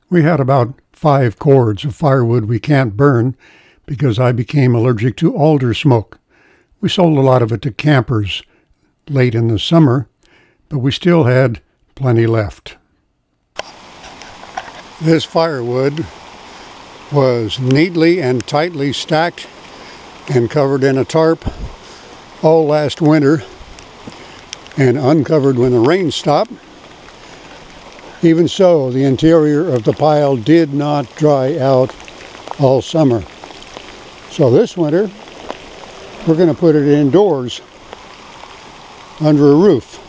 We had about 5 cords of firewood we can't burn because I became allergic to alder smoke. We sold a lot of it to campers late in the summer, but we still had plenty left. This firewood was neatly and tightly stacked and covered in a tarp all last winter and uncovered when the rain stopped. Even so, the interior of the pile did not dry out all summer. So this winter, we're going to put it indoors under a roof.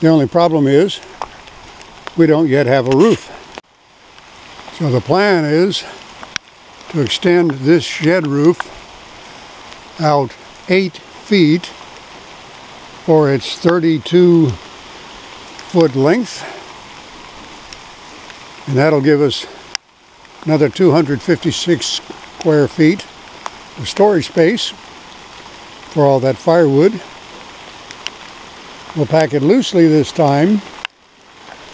The only problem is we don't yet have a roof. So the plan is to extend this shed roof out 8 feet for its 32-foot length. And that'll give us another 256 square feet of storage space for all that firewood. We'll pack it loosely this time,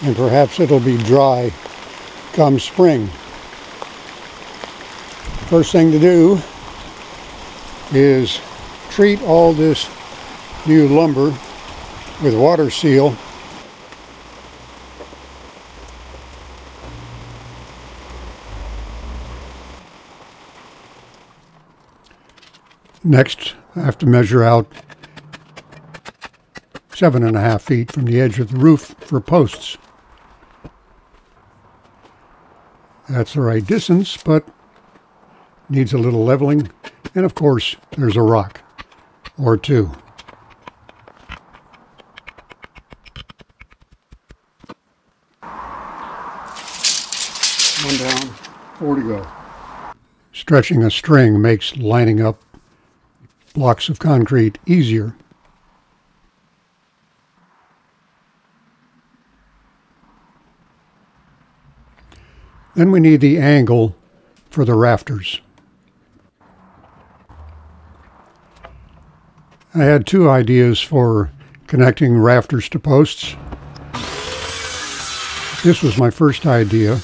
and perhaps it'll be dry come spring. First thing to do is treat all this new lumber with water seal. Next, I have to measure out 7.5 feet from the edge of the roof for posts. That's the right distance, but needs a little leveling. And of course, there's a rock or two. One down, 4 to go. Stretching a string makes lining up blocks of concrete easier. Then we need the angle for the rafters. I had 2 ideas for connecting rafters to posts. This was my first idea,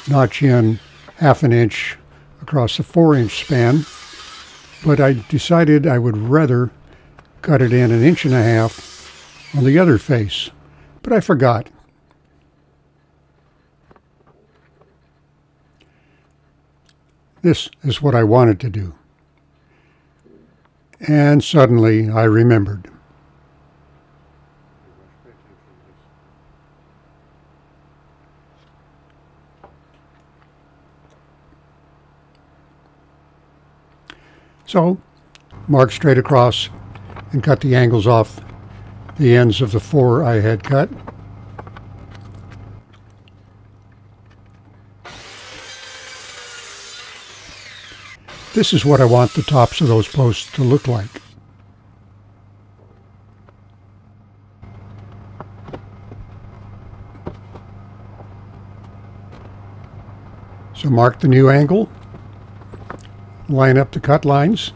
notch in 1/2 inch across the 4-inch span, but I decided I would rather cut it in 1.5 inches on the other face, but I forgot. This is what I wanted to do. And suddenly I remembered. So, mark straight across and cut the angles off the ends of the 4 I had cut. This is what I want the tops of those posts to look like. So mark the new angle, line up the cut lines,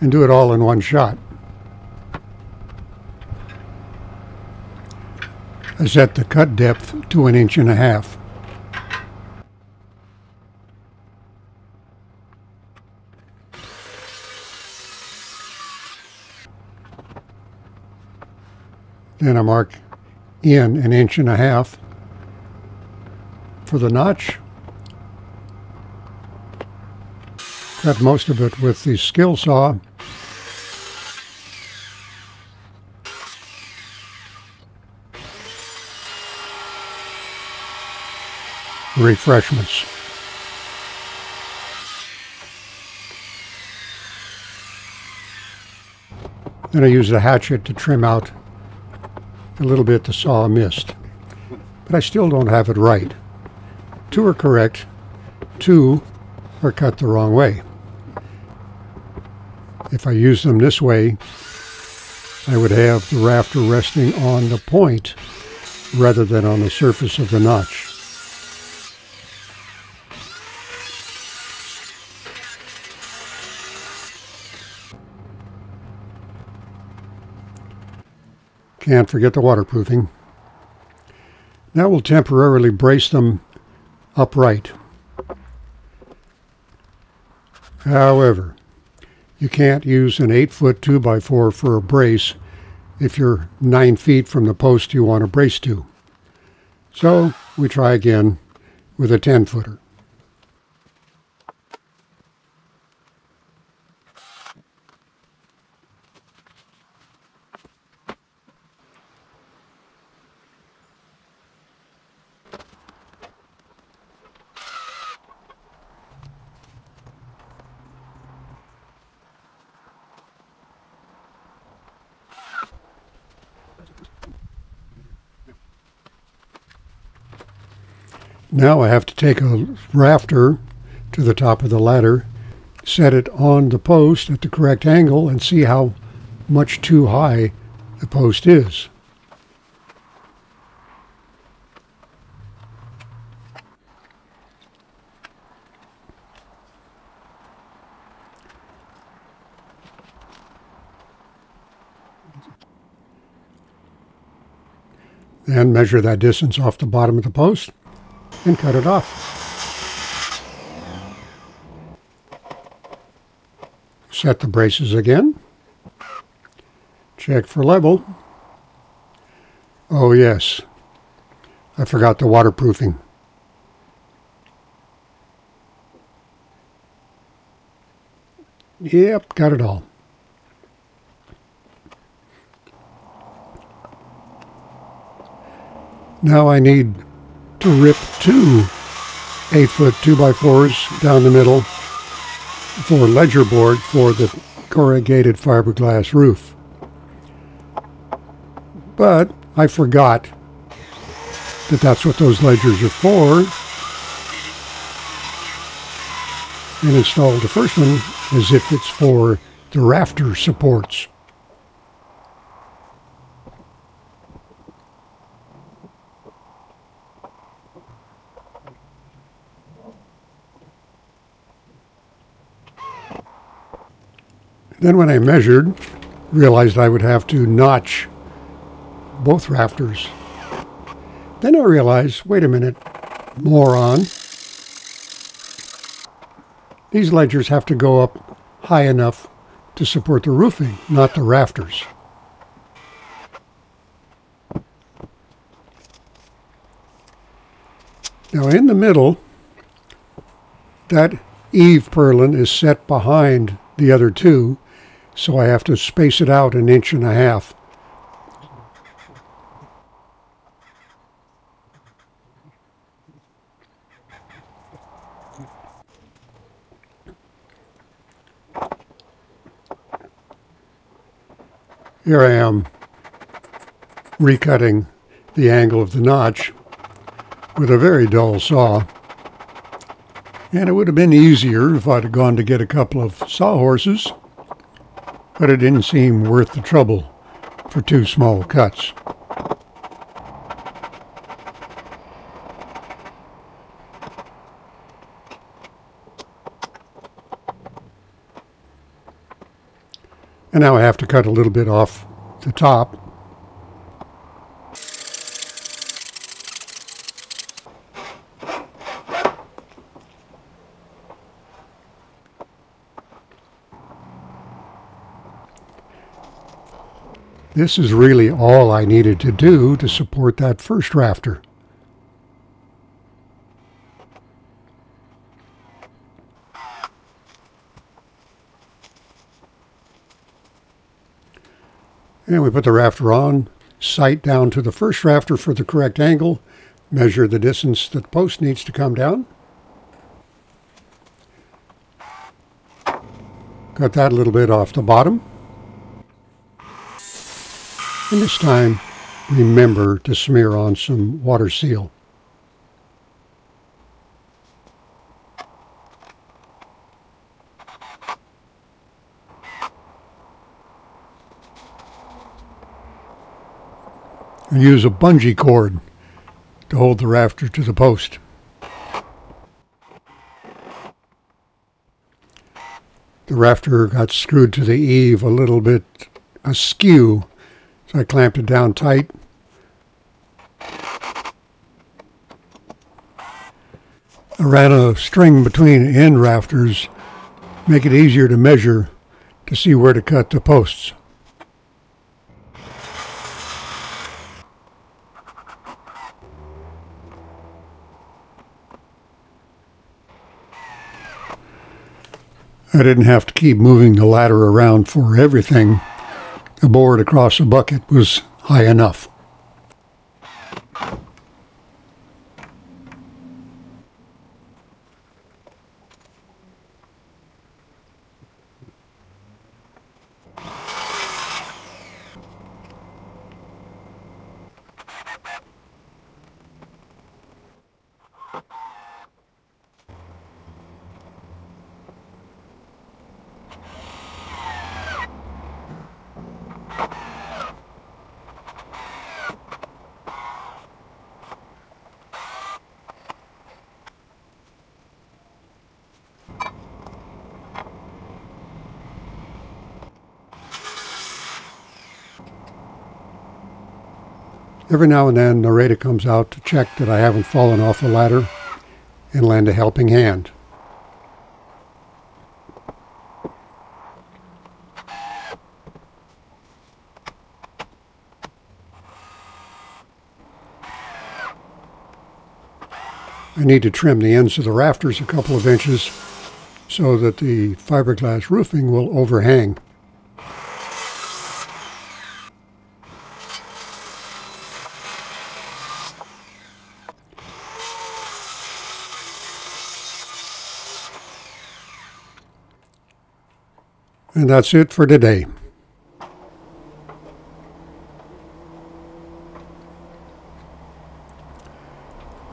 and do it all in one shot. I set the cut depth to 1.5 inches. Then I mark in 1.5 inches for the notch. Cut most of it with the skill saw. Refreshments. Then I use the hatchet to trim out a little bit the saw missed. But I still don't have it right. 2 are correct, 2 are cut the wrong way. If I use them this way, I would have the rafter resting on the point rather than on the surface of the notch. Can't forget the waterproofing. That will temporarily brace them upright. However, you can't use an 8-foot 2x4 for a brace if you're 9 feet from the post you want to brace to. So we try again with a 10-footer. Now I have to take a rafter to the top of the ladder, set it on the post at the correct angle, and see how much too high the post is. Then measure that distance off the bottom of the post and cut it off. Set the braces again. Check for level. Oh yes, I forgot the waterproofing. Yep, got it all. Now I need to rip 2 8-foot 2x4s down the middle for ledger board for the corrugated fiberglass roof. But I forgot that that's what those ledgers are for, and installed the first one as if it's for the rafter supports. Then when I measured, realized I would have to notch both rafters. Then I realized, wait a minute, moron. These ledgers have to go up high enough to support the roofing, not the rafters. Now in the middle, that eave purlin is set behind the other two, so I have to space it out 1.5 inches. Here I am recutting the angle of the notch with a very dull saw. And it would have been easier if I'd have gone to get a couple of sawhorses, but it didn't seem worth the trouble for 2 small cuts. And now I have to cut a little bit off the top. This is really all I needed to do to support that first rafter. And we put the rafter on, sight down to the first rafter for the correct angle, measure the distance that the post needs to come down. Cut that a little bit off the bottom. And this time, remember to smear on some water seal. And use a bungee cord to hold the rafter to the post. The rafter got screwed to the eave a little bit askew, so I clamped it down tight I ran a string between end rafters, make it easier to measure to see where to cut the posts. I didn't have to keep moving the ladder around for everything. The board across the bucket was high enough. Every now and then, Narita comes out to check that I haven't fallen off the ladder and lend a helping hand. I need to trim the ends of the rafters a couple of inches so that the fiberglass roofing will overhang. And that's it for today.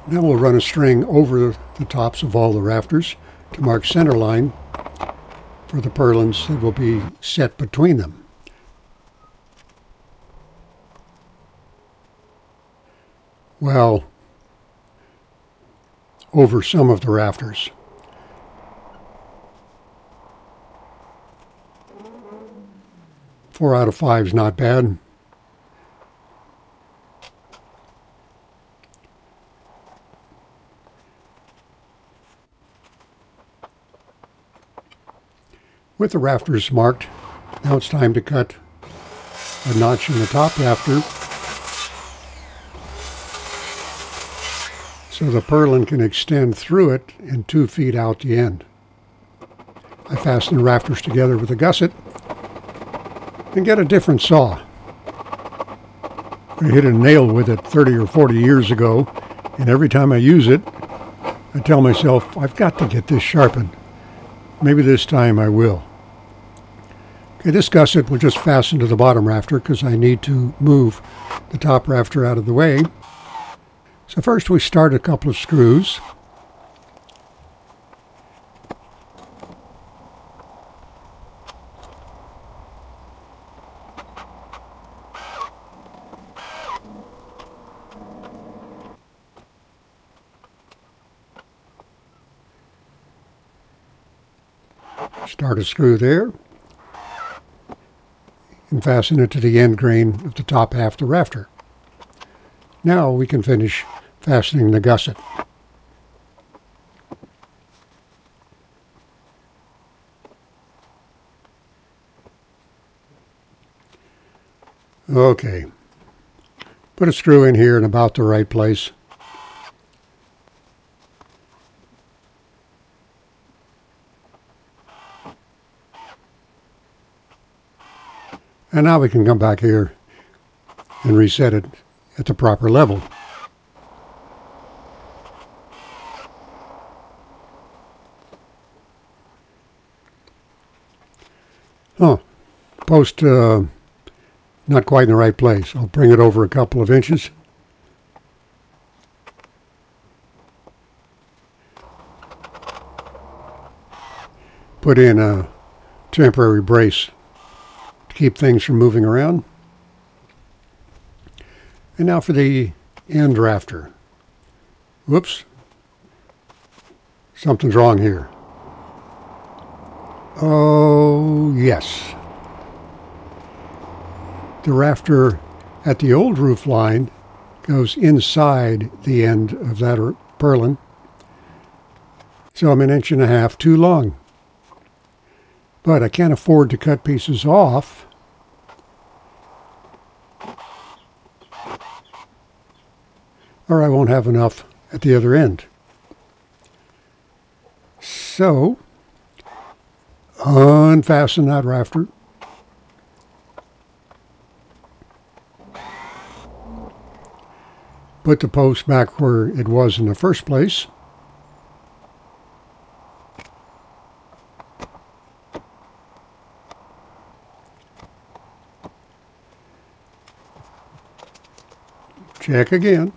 Now we'll run a string over the tops of all the rafters to mark center line for the purlins that will be set between them. Well, over some of the rafters. Four out of 5 is not bad. With the rafters marked, now it's time to cut a notch in the top rafter so the purlin can extend through it and 2 feet out the end. I fasten the rafters together with a gusset and get a different saw. I hit a nail with it 30 or 40 years ago, and every time I use it, I tell myself, I've got to get this sharpened. Maybe this time I will. Okay, this gusset will just fasten to the bottom rafter because I need to move the top rafter out of the way. So first we start a couple of screws. Start a screw there and fasten it to the end grain of the top half of the rafter. Now we can finish fastening the gusset. Okay, put a screw in here in about the right place. And now we can come back here and reset it at the proper level. Oh, post not quite in the right place. I'll bring it over a couple of inches. Put in a temporary brace keep things from moving around. And now for the end rafter. Whoops. Something's wrong here. Oh, yes. The rafter at the old roof line goes inside the end of that purlin. So I'm 1.5 inches too long. But I can't afford to cut pieces off. Or I won't have enough at the other end. So, unfasten that rafter. Put the post back where it was in the first place. Check again.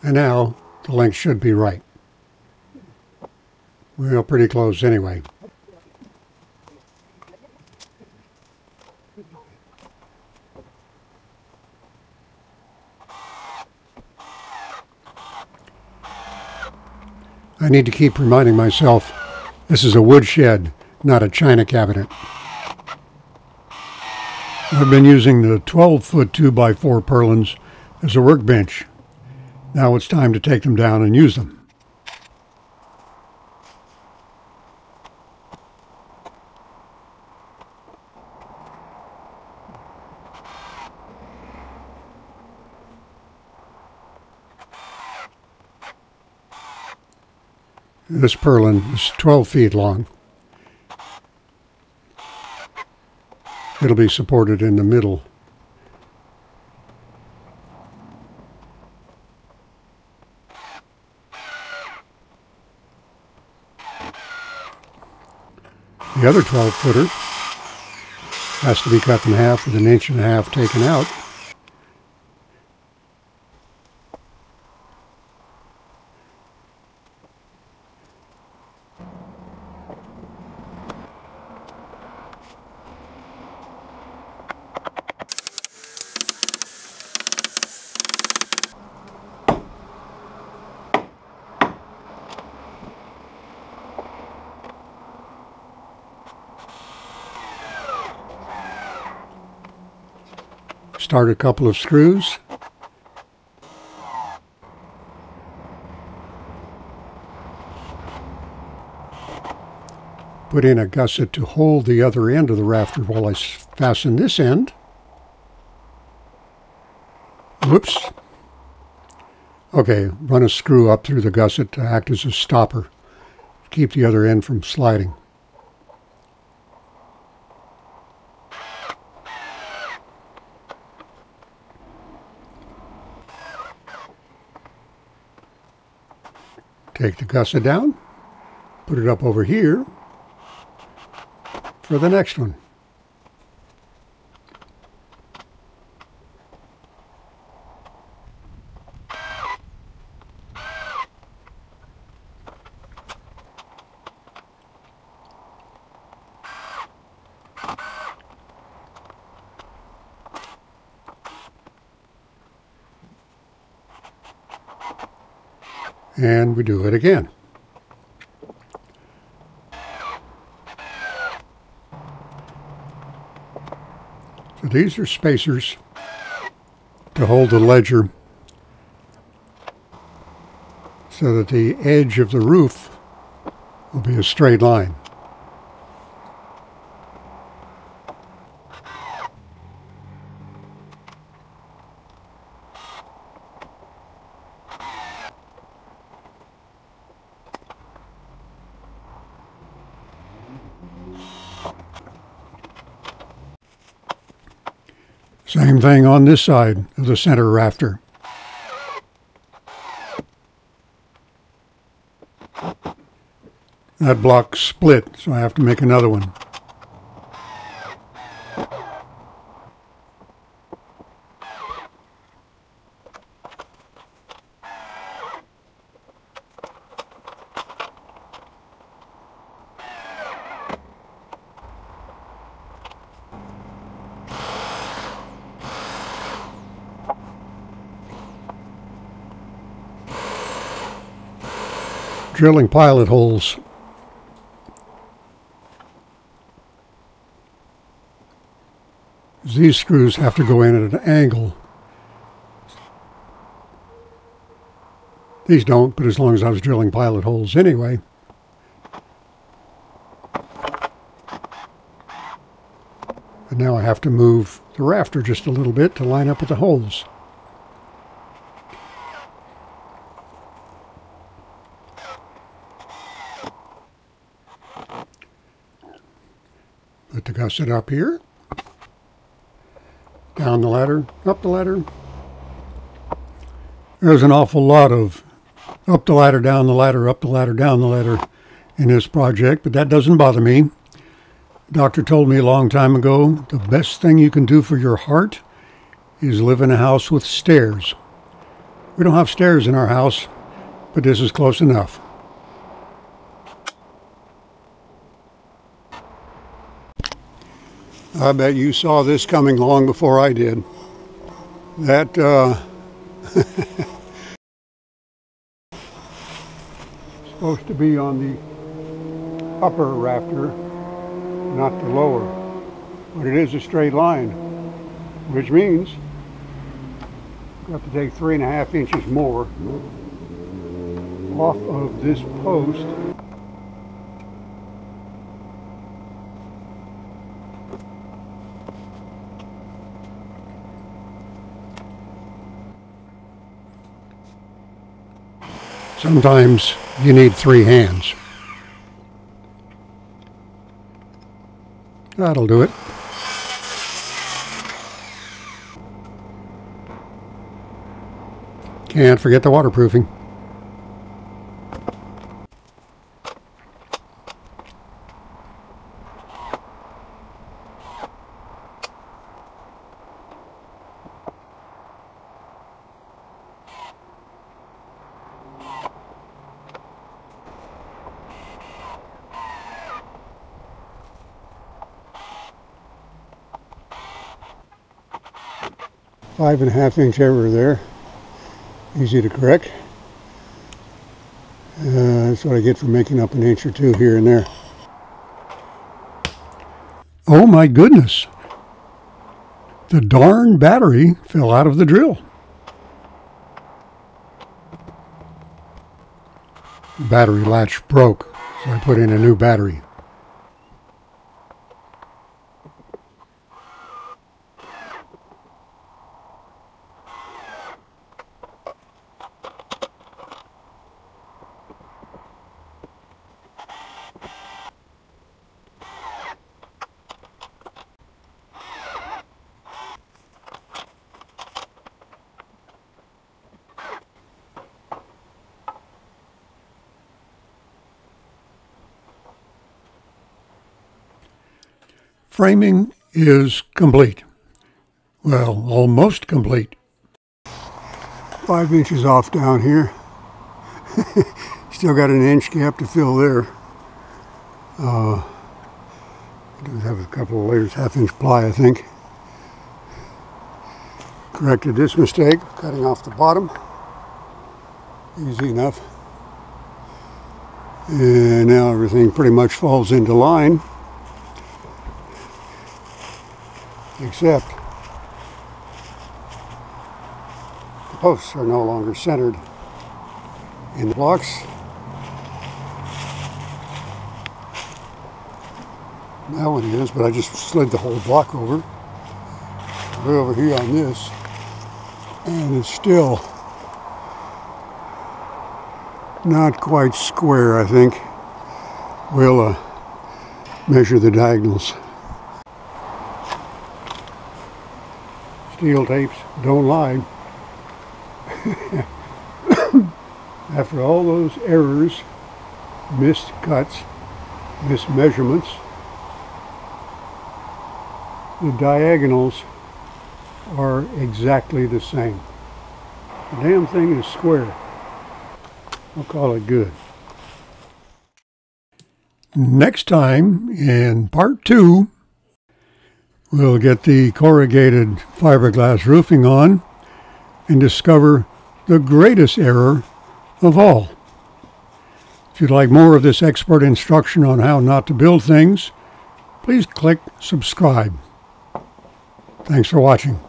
And now the length should be right. Well, pretty close anyway. I need to keep reminding myself this is a woodshed, not a china cabinet. I've been using the 12-foot 2x4 purlins as a workbench. Now it's time to take them down and use them. This purlin is 12 feet long. It'll be supported in the middle. The other 12-footer has to be cut in half with 1.5 inches taken out. Start a couple of screws. Put in a gusset to hold the other end of the rafter while I fasten this end. Whoops. Okay, run a screw up through the gusset to act as a stopper. Keep the other end from sliding. Take the gusset down, put it up over here for the next one. And we do it again. So these are spacers to hold the ledger so that the edge of the roof will be a straight line. Same thing on this side of the center rafter. That block split, so I have to make another one. drilling pilot holes. These screws have to go in at an angle. These don't, but as long as I was drilling pilot holes anyway. And now I have to move the rafter just a little bit to line up with the holes. Put the gusset up here. Down the ladder, up the ladder. There's an awful lot of up the ladder, down the ladder, up the ladder, down the ladder in this project, but that doesn't bother me. The doctor told me a long time ago, the best thing you can do for your heart is live in a house with stairs. We don't have stairs in our house, but this is close enough. I bet you saw this coming long before I did. That, supposed to be on the upper rafter, not the lower. But it is a straight line, which means I've got to take 3.5 inches more off of this post. Sometimes you need 3 hands. That'll do it. Can't forget the waterproofing. Five and a half inch error there. Easy to correct. That's what I get for making up an inch or two here and there. Oh my goodness! The darn battery fell out of the drill. The battery latch broke, so I put in a new battery. Framing is complete. Well, almost complete. 5 inches off down here. Still got an inch gap to fill there. I do have a couple of layers, 1/2 inch ply, I think. Corrected this mistake, cutting off the bottom. Easy enough. And now everything pretty much falls into line. Except the posts are no longer centered in the blocks. That one is, but I just slid the whole block over. Way over here on this, and it's still not quite square, I think. We'll measure the diagonals. Steel tapes don't lie. After all those errors, missed cuts, missed measurements, the diagonals are exactly the same. The damn thing is square. I'll call it good. Next time, in part 2, we'll get the corrugated fiberglass roofing on and discover the greatest error of all. If you'd like more of this expert instruction on how not to build things, please click subscribe. Thanks for watching.